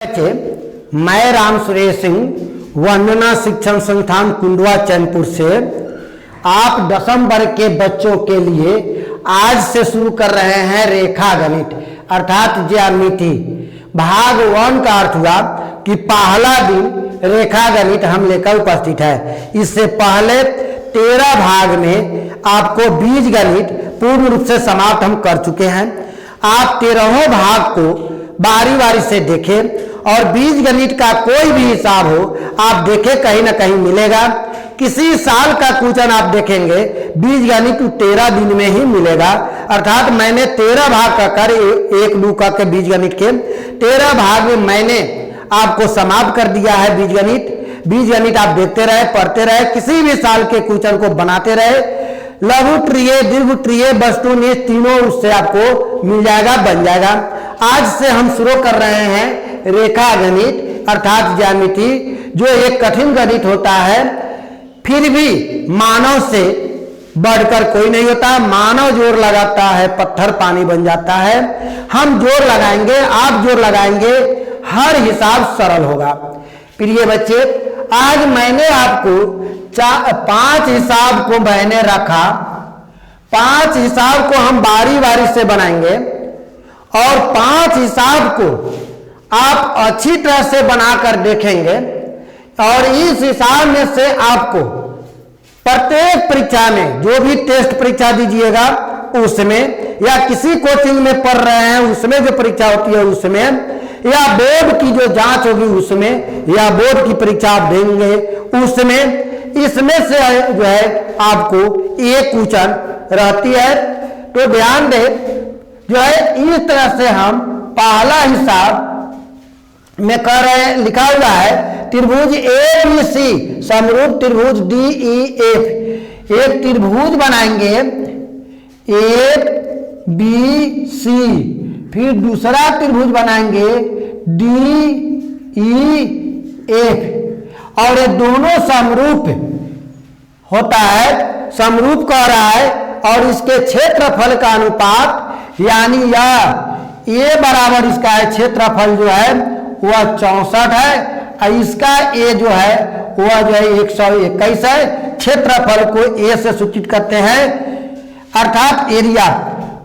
बच्चे, मैं राम सुरेश सिंह वंदना शिक्षण संस्थान कुंडवा चैनपुर से आप 10वीं वर्ग के बच्चों के लिए आज से शुरू कर रहे हैं रेखा गणित अर्थात ज्यामिति भाग 1 का अर्थ हुआ कि पहला दिन रेखा गणित हम लेकर उपस्थित है। इससे पहले 13 भाग में आपको बीज गणित पूर्ण रूप से समाप्त हम कर चुके हैं। आप 13वें भाग को बारी बारी से देखें और बीज गणित का कोई भी हिसाब हो आप देखें, कहीं ना कहीं मिलेगा। किसी साल का क्वेश्चन आप देखेंगे बीज गणित 13 दिन में ही मिलेगा। अर्थात मैंने 13 भाग का कर एक दो का के बीज गणित के 13 भाग में मैंने आपको समाप्त कर दिया है। बीज गणित आप देखते रहे, पढ़ते रहे, किसी भी साल के क्वेश्चन को बनाते रहे। लघु ट्रिय, दीर्घ ट्रिय, वस्तु निष्ठ तीनों उससे आपको मिल जाएगा, बन जाएगा। आज से हम शुरू कर रहे हैं रेखा गणित अर्थात ज्यामिति, जो एक कठिन गणित होता है, फिर भी मानव से बढ़कर कोई नहीं होता। मानव जोर लगाता है, पत्थर पानी बन जाता है। हम जोर लगाएंगे, आप जोर लगाएंगे, हर हिसाब सरल होगा। प्रिय बच्चे, आज मैंने आपको 5 हिसाब को मैंने रखा। 5 हिसाब को हम बारी बारी से बनाएंगे और 5 हिसाब को आप अच्छी तरह से बनाकर देखेंगे और इस हिसाब में से आपको प्रत्येक परीक्षा में, जो भी टेस्ट परीक्षा दीजिएगा उसमें, या किसी कोचिंग में पढ़ रहे हैं उसमें जो परीक्षा होती है उसमें, या बोर्ड की जो जांच होगी उसमें, या बोर्ड की परीक्षा आप देंगे उसमें, इसमें से जो है आपको एक क्वेश्चन रहती है। तो ध्यान दे, जो है इस तरह से हम पहला हिसाब में कर रहे हैं, लिखा हुआ है त्रिभुज ABC समरूप त्रिभुज DEF। एक त्रिभुज बनाएंगे ABC, फिर दूसरा त्रिभुज बनाएंगे DEF, और ये दोनों समरूप होता है, समरूप कह रहा है, और इसके क्षेत्रफल का अनुपात यानी A बराबर इसका है क्षेत्रफल जो है वह 64 है, और इसका A जो है वह जो है 121 है। क्षेत्रफल को A से सूचित करते हैं अर्थात एरिया।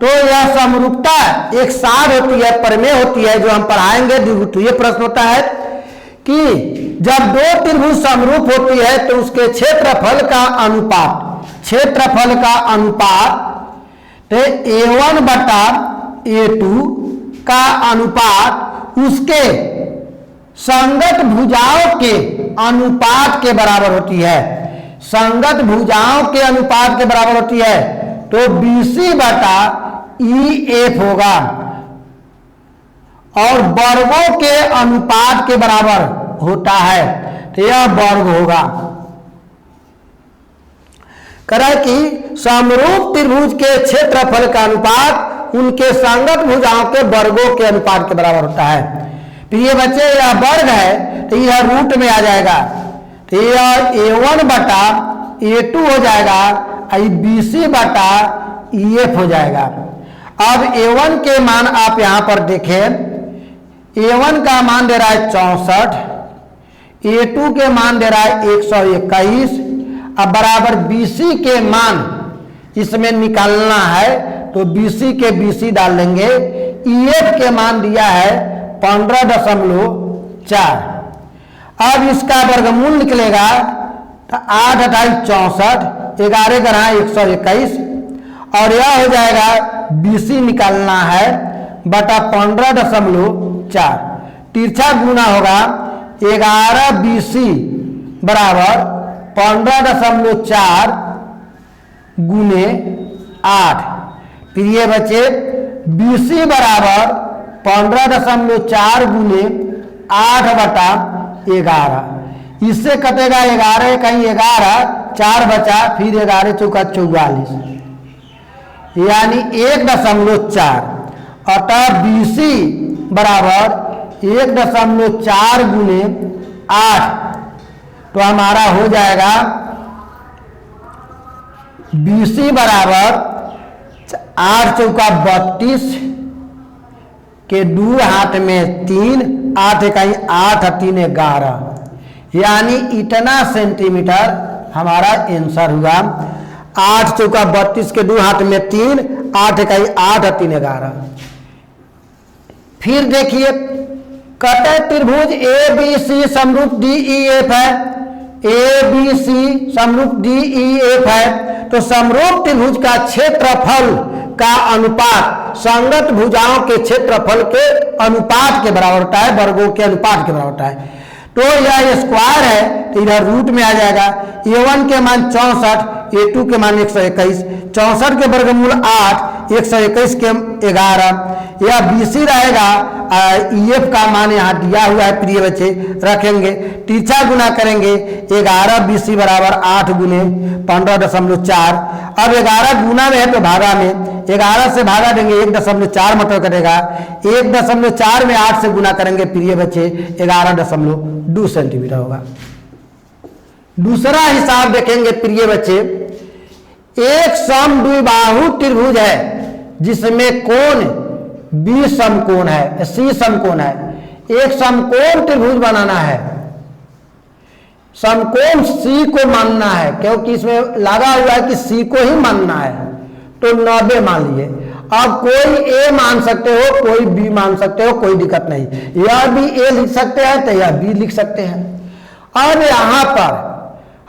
तो यह समरूपता एक सार होती है, प्रमेय होती है, जो हम पढ़ाएंगे। द्विघातीय प्रश्न होता है कि जब दो त्रिभुज समरूप होती है तो उसके क्षेत्रफल का अनुपात तो A1 बटा A2 का अनुपात उसके संगत भुजाओं के अनुपात के बराबर होती है। संगत भुजाओं के अनुपात के बराबर होती है, तो BC बटा EF होगा, और वर्गों के अनुपात के बराबर होता है, तो यह वर्ग होगा। करें कि समरूप त्रिभुज के क्षेत्रफल का अनुपात उनके संगत भुजाओं के वर्गों के अनुपात के बराबर होता है। प्रिय बच्चे, यह वर्ग है तो यह रूट में आ जाएगा, तो यह A1 बटा A2 हो जाएगा, BC बटा EF हो जाएगा। अब A1 के मान आप यहां पर देखें, A1 का मान दे रहा है 64, A2 के मान दे रहा है 121, अब बराबर BC के मान इसमें निकालना है, तो BC के BC डाल देंगे। EF के मान दिया है 15.4। अब इसका वर्गमूल निकलेगा तो 8 28 64, 11 ग्रह 121, और यह हो जाएगा BC निकालना है बटा 15.4। तिरछा गुना होगा 11 BC बराबर 15.4 गुने 8। प्रिय बच्चे, BC बराबर 15.4 गुने 8 बटा 11। इससे कटेगा 11 कहीं 11, 4 बचा, फिर 11 चौका 44, यानी 1.4, अतः BC बराबर 1.4 गुने 8, तो हमारा हो जाएगा BC बराबर 8 चौका 32 के 2 हाथ में 3 8 इकाई 8 3 11, यानी इतना सेंटीमीटर हमारा आंसर हुआ। 8 चौका 32 के 2 हाथ में 3, 8 इकाई 8 3 11। फिर देखिए कटे त्रिभुज ए बी सी समरूप डी ई एफ है, ए बी सी समरूप डी ई एफ है, तो समरूप त्रिभुज का क्षेत्रफल का अनुपात संगत भुजाओं के क्षेत्रफल के अनुपात के बराबर होता है, वर्गों के अनुपात के बराबर होता है। तो यह स्क्वायर है तो इधर रूट में आ जाएगा। a1 के मान 64, a2 के मान 121, 64 के वर्गमूल 8, 121 के 11, यह BC रहेगा। EF का मान यहाँ दिया हुआ है प्रिय बच्चे, रखेंगे तीसरा गुना करेंगे 11 BC बराबर 8 गुने 15.4। अब 11 गुना में है तो भागा में, 11 से भागा देंगे 1.4 मतलब करेगा, 1.4 में 8 से गुना करेंगे प्रिय बच्चे 11.2 सेंटीमीटर होगा। दूसरा हिसाब देखेंगे प्रिय बच्चे, एक समद्विबाहु त्रिभुज है जिसमें कोण बी समकोण है, सी समकोण है। एक समकोण त्रिभुज बनाना है, समकोण सी को मानना है क्योंकि इसमें लगा हुआ है कि सी को ही मानना है, तो 90 मान लिए। अब कोई ए मान सकते हो, कोई बी मान सकते हो, कोई दिक्कत नहीं, यह भी ए लिख सकते हैं तो यह बी लिख सकते हैं। अब यहां पर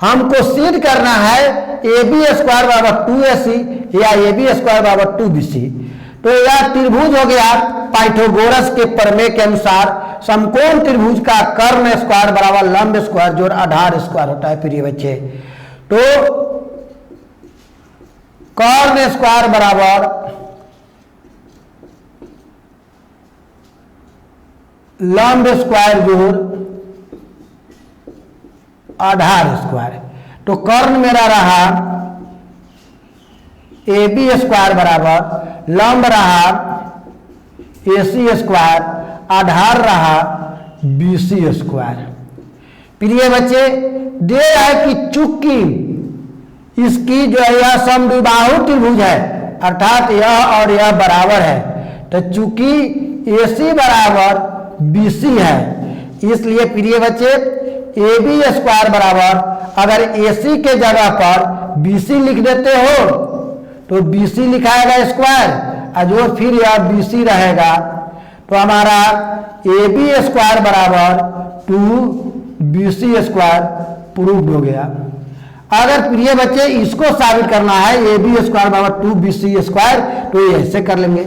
हमको सिद्ध करना है ए बी स्क्वायर बराबर 2ac या ए बी स्क्वायर बराबर 2bc। तो यह त्रिभुज हो गया पाइथागोरस के प्रमेय के अनुसार समकोण त्रिभुज का कर्ण स्क्वायर बराबर लंब स्क्वायर जोड़ आधार स्क्वायर होता है प्रिय बच्चे। तो कर्ण स्क्वायर बराबर लंब स्क्वायर जोड़ आधार स्क्वायर। तो कर्ण मेरा रहा ए बी स्क्वायर बराबर लंब रहा AC स्क्वायर, आधार रहा BC स्क्वायर। प्रिय बच्चे दे है कि चूंकि इसकी जो है यह समद्विबाहु त्रिभुज है अर्थात यह और यह बराबर है, तो चूंकि AC बराबर BC है इसलिए प्रिय बच्चे ए बी स्क्वायर बराबर अगर AC के जगह पर BC लिख देते हो तो BC लिखाएगा स्क्वायर और जो फिर यह BC रहेगा तो हमारा ए बी स्क्वायर बराबर 2BC स्क्वायर प्रूव्ड हो गया। अगर प्रिय बच्चे इसको साबित करना है ए बी स्क्वायर बराबर 2BC स्क्वायर तो ये ऐसे कर लेंगे,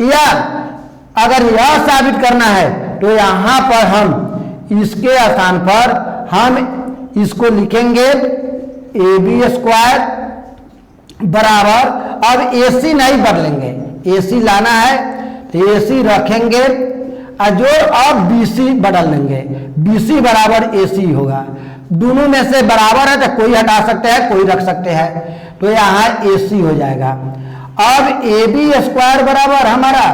या अगर यह साबित करना है तो यहाँ पर हम इसके स्थान पर हम इसको लिखेंगे ए बी स्क्वायर बराबर, अब AC नहीं बदलेंगे, AC लाना है तो AC रखेंगे और जो अब BC बदल लेंगे, BC बराबर AC होगा। दोनों में से बराबर है तो कोई हटा सकते हैं कोई रख सकते हैं, तो यहाँ AC हो जाएगा। अब AB स्क्वायर बराबर हमारा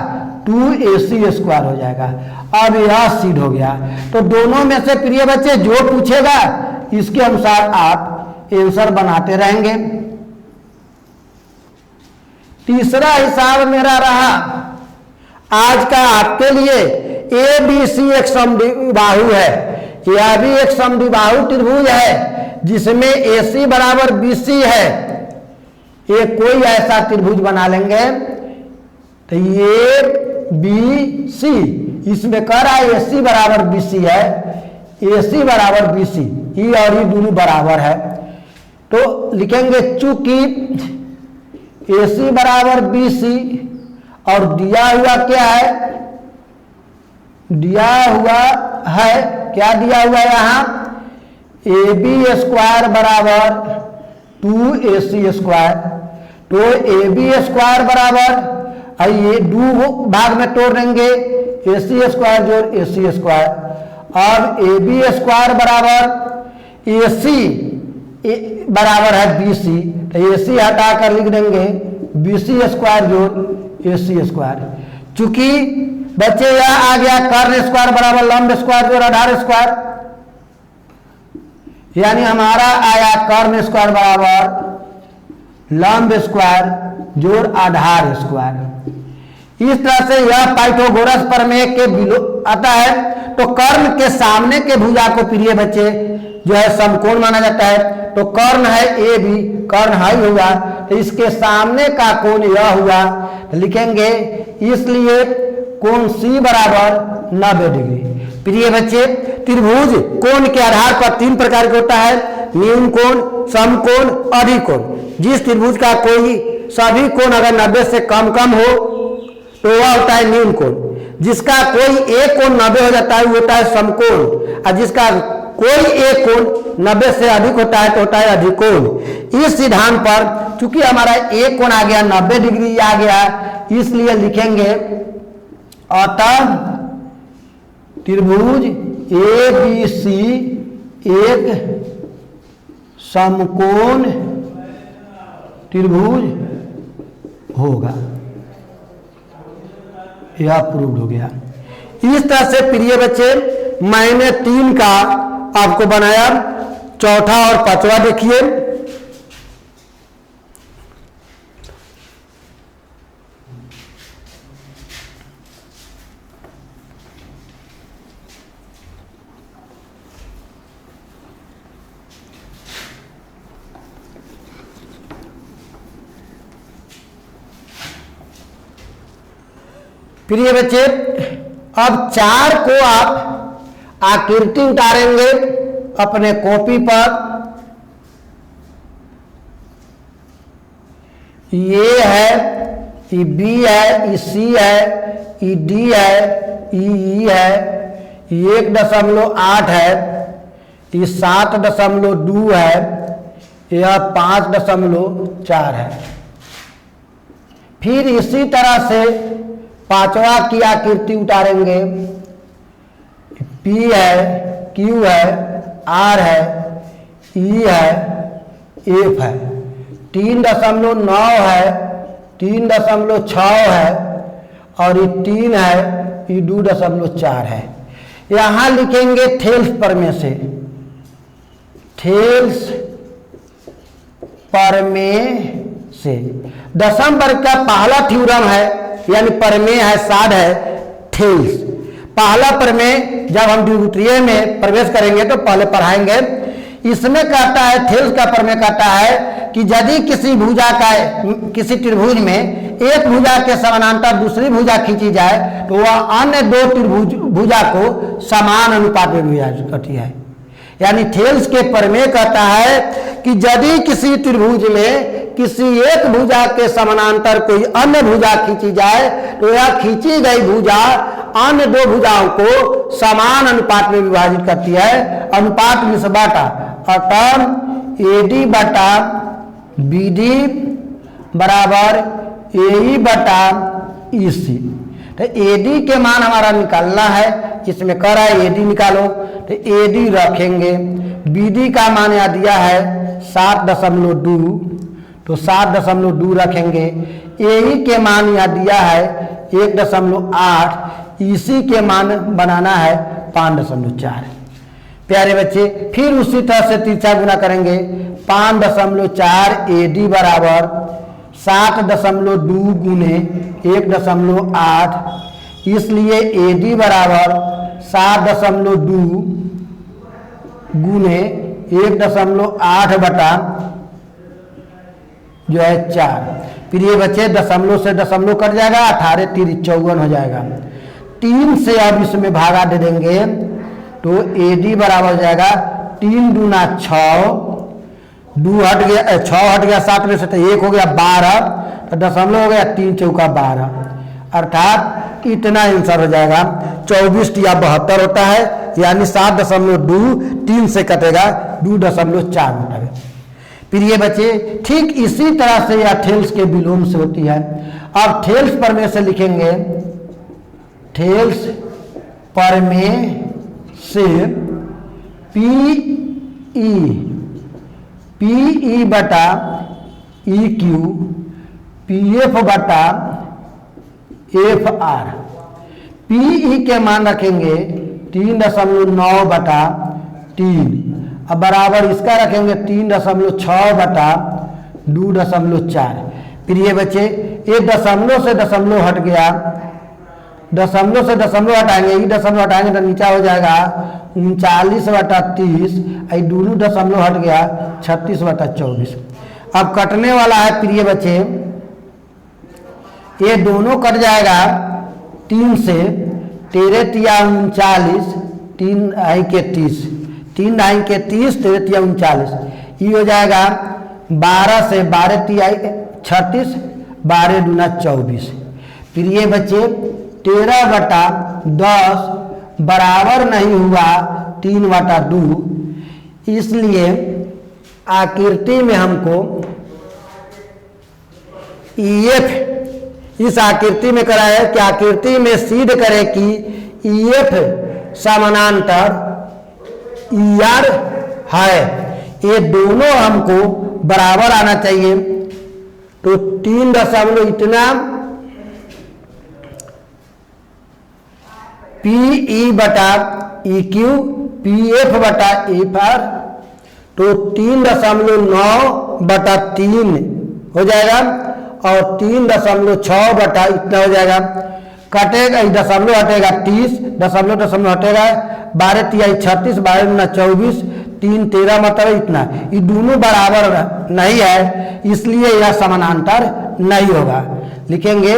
2AC स्क्वायर हो जाएगा। अब यह सिद्ध हो गया। तो दोनों में से प्रिय बच्चे जो पूछेगा इसके अनुसार आप आंसर बनाते रहेंगे। तीसरा हिसाब मेरा रहा आज का आपके लिए, ABC एक समद्विबाहु है, यह भी एक समद्विबाहु त्रिभुज है जिसमें AC बराबर BC है। ये कोई ऐसा त्रिभुज बना लेंगे तो ये BC, इसमें कह रहा है AC बराबर BC है, AC बराबर BC, ये और ये दोनों बराबर है तो लिखेंगे चूंकि AC बराबर BC और दिया हुआ क्या है, दिया हुआ है क्या दिया हुआ है यहाँ AB स्क्वायर बराबर 2AC स्क्वायर। तो AB स्क्वायर बराबर ये दो भाग में तोड़ देंगे AC स्क्वायर जोड़ AC स्क्वायर। अब AB स्क्वायर बराबर AC बराबर है BC, तो AC हटा कर लिख देंगे BC स्क्वायर जोड़ AC स्क्वायर। चूंकि बच्चे यह आ गया कर्ण स्क्वायर बराबर लंब स्क्वायर जोड़ आधार स्क्वायर, यानी हमारा आया कर्ण स्क्वायर बराबर लंब स्क्वायर जोड़ आधार स्क्वायर। इस तरह से यह पाइथागोरस प्रमेय के आता है। तो कर्ण के सामने के भुजा को प्रिय बच्चे जो है समकोण माना जाता है। तो कर्ण है ए बी, कर्ण हाई हुआ, तो इसके सामने का कोण यह हुआ, तो लिखेंगे इसलिए कोण सी बराबर 90 डिग्री। प्रिय बच्चे त्रिभुज कोण के आधार पर 3 प्रकार के होता है, न्यून कोण, समकोण, अधिकोण। जिस त्रिभुज का कोई सभी कोण अगर 90 से कम हो तो वह होता है न्यून कोण। जिसका कोई एक कोण 90 हो जाता है वो होता है समकोण, और जिसका कोई एक कोण 90 से अधिक होता है तो होता है अधिकोण। इस सिद्धांत पर चूंकि हमारा एक कोण आ गया 90 डिग्री आ गया, इसलिए लिखेंगे अतः त्रिभुज ए बी सी एक समकोण त्रिभुज होगा। यह प्रूव हो गया। इस तरह से प्रिय बच्चे मैंने 3 का आपको बनाया, चौथा और पांचवा देखिए। प्रिय बच्चे अब 4 को आप आकृति उतारेंगे अपने कॉपी पर। ये है, ये बी है, ये सी है, ये डी है, ये है, ये 1.8 है, ये 7.2 है, यह 5.4 है। फिर इसी तरह से पांचवा की आकृति उतारेंगे। पी है, क्यू है, आर है, ई है, एफ है। 3.9 है, 3.6 है, और ये 3 है, ये 2.4 है। यहां लिखेंगे थेल्स प्रमेय से, थेल्स प्रमेय से दशम वर्ग का पहला थ्योरम है, यानी प्रमेय है, साध है थेल्स। पहला प्रमेय जब हम द्वितीय में प्रवेश करेंगे तो पहले पढ़ाएंगे। इसमें कहता है, थेल्स का प्रमेय कहता है कि यदि किसी भुजा का, किसी त्रिभुज में एक भुजा के समानांतर दूसरी भुजा खींची जाए तो वह अन्य 2 भुजा को समान अनुपात में विभाजित करती है। यानी थेल्स के प्रमेय कहता है कि यदि किसी त्रिभुज में किसी एक भुजा के समानांतर कोई अन्य भुजा खींची जाए तो यह खींची गई भुजा अन्य 2 भुजाओं को समान अनुपात में विभाजित करती है। अनुपात में से बाटा, अतः एडी बटा बीडी बराबर एई बटा ईसी। तो एडी के मान हमारा निकालना है, इसमें कह रहा है एडी निकालो, तो एडी रखेंगे। बीडी का मान यहाँ दिया है 7.2, तो 7.2 रखेंगे। एई के मान यहाँ दिया है 1.8, ईसी के मान बनाना है 5.4। प्यारे बच्चे फिर उसी तरह से तीसरा गुना करेंगे। 5.4 एडी बराबर 7.2 गुने 1.8, इसलिए एडी बराबर 7.2 गुने 1.8 बटा जो है 4। फिर ये बच्चे दशमलव से दशमलव कट जाएगा, 18 3 54 हो जाएगा। 3 से अब इसमें भागा दे देंगे तो एडी बराबर हो जाएगा 3 दूना 6, 2 हट गया, 6 हट गया 7 में से, तो 1 हो गया 12, तो दशमलव हो गया 3 चौका 12, अर्थात इतना आंसर हो जाएगा। 24 या 72 होता है, यानी 7.2 3 से कटेगा 2.4 होता है। फिर ये बच्चे ठीक इसी तरह से यह थेल्स के विलोम से होती है। अब थेल्स प्रमेय से लिखेंगे, थेल्स प्रमेय से पी बटा ई क्यू पीएफ बटा एफ आर। पी के मान रखेंगे 3.9 बटा 3, अब बराबर इसका रखेंगे 3.6 बटा 2.4। फिर ये बच्चे ये दशमलव से दशमलव हट गया, दशमलव से दशमलव हटाएंगे, ये दशमलव हटाएंगे तो नीचा हो जाएगा 39/30, ये दोनों दशमलव हट गया 36/24। अब कटने वाला है प्रिय बच्चे, ये दोनों कट जाएगा 3 से, 13 तिया 39, 3 ढाई के 30, 3 ढाई के 30, 13 तिया 39, ये हो जाएगा 12 से 12 तिया 36, 12 दूना 24। फिर ये बच्चे 13/10 बराबर नहीं हुआ 3/2, इसलिए आकृति में हमको EF इस आकृति में करा है कि आकृति में सिद्ध करे कि EF समानांतर ER है, ये दोनों हमको बराबर आना चाहिए। तो 3 दशमलव इतना PE/EQ PF/FR, तो 3.9/3 हो जाएगा और 3.6 इतना हो जाएगा, कटेगा दशमलव हटेगा 30, दशमलव हटेगा 12 तिया 36, 12 दूना 24, 3 13 मतलब इतना, ये दोनों बराबर नहीं है, इसलिए यह समानांतर नहीं होगा। लिखेंगे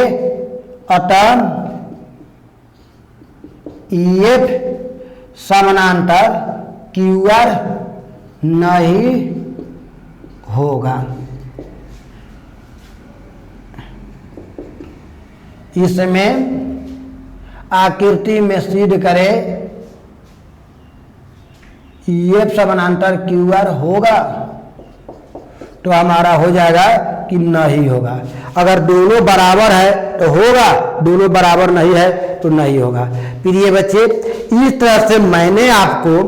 अतः EF समानांतर QR नहीं होगा। इसमें आकृति में सिद्ध करे EF समानांतर QR होगा तो हमारा हो जाएगा कि नहीं होगा। अगर दोनों बराबर है तो होगा, दोनों बराबर नहीं है तो नहीं होगा। फिर ये बच्चे इस तरह से मैंने आपको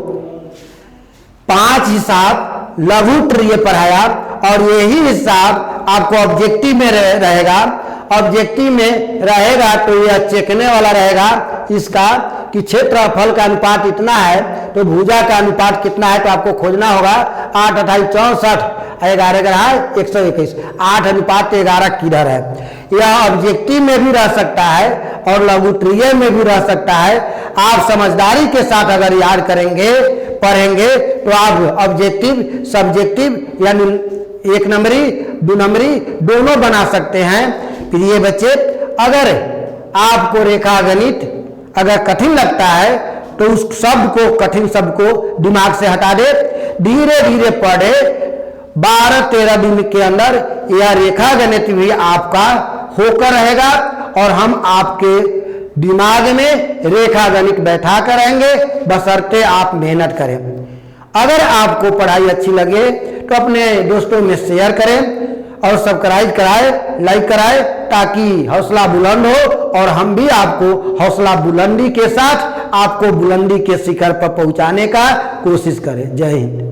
5 हिसाब लघु ट्रिय पढ़ाया और यही हिसाब आपको ऑब्जेक्टिव में रहेगा। ऑब्जेक्टिव में रहेगा तो यह चेकने वाला रहेगा इसका कि क्षेत्रफल का अनुपात इतना है तो भुजा का अनुपात कितना है, तो आपको खोजना होगा 8 28 64 11 11 121, 8:11 किधर है। यह ऑब्जेक्टिव में भी रह सकता है और लघु ट्रिय में भी रह सकता है। आप समझदारी के साथ अगर याद करेंगे पढ़ेंगे तो आप ऑब्जेक्टिव सब्जेक्टिव यानी 1 नंबरी 2 नंबरी दोनों बना सकते हैं। फिर ये बच्चे अगर आपको रेखा गणित अगर कठिन लगता है तो उस शब्द को, कठिन शब्द को दिमाग से हटा दे, धीरे धीरे पढ़े। 12-13 दिन के अंदर यह रेखा गणित भी आपका होकर रहेगा और हम आपके दिमाग में रेखा गणित बैठा कर रहेंगे, बशर्ते आप मेहनत करें। अगर आपको पढ़ाई अच्छी लगे तो अपने दोस्तों में शेयर करें और सब्सक्राइब कराए, लाइक कराए, ताकि हौसला बुलंद हो और हम भी आपको हौसला बुलंदी के साथ आपको बुलंदी के शिखर पर पहुंचाने का कोशिश करें। जय हिंद।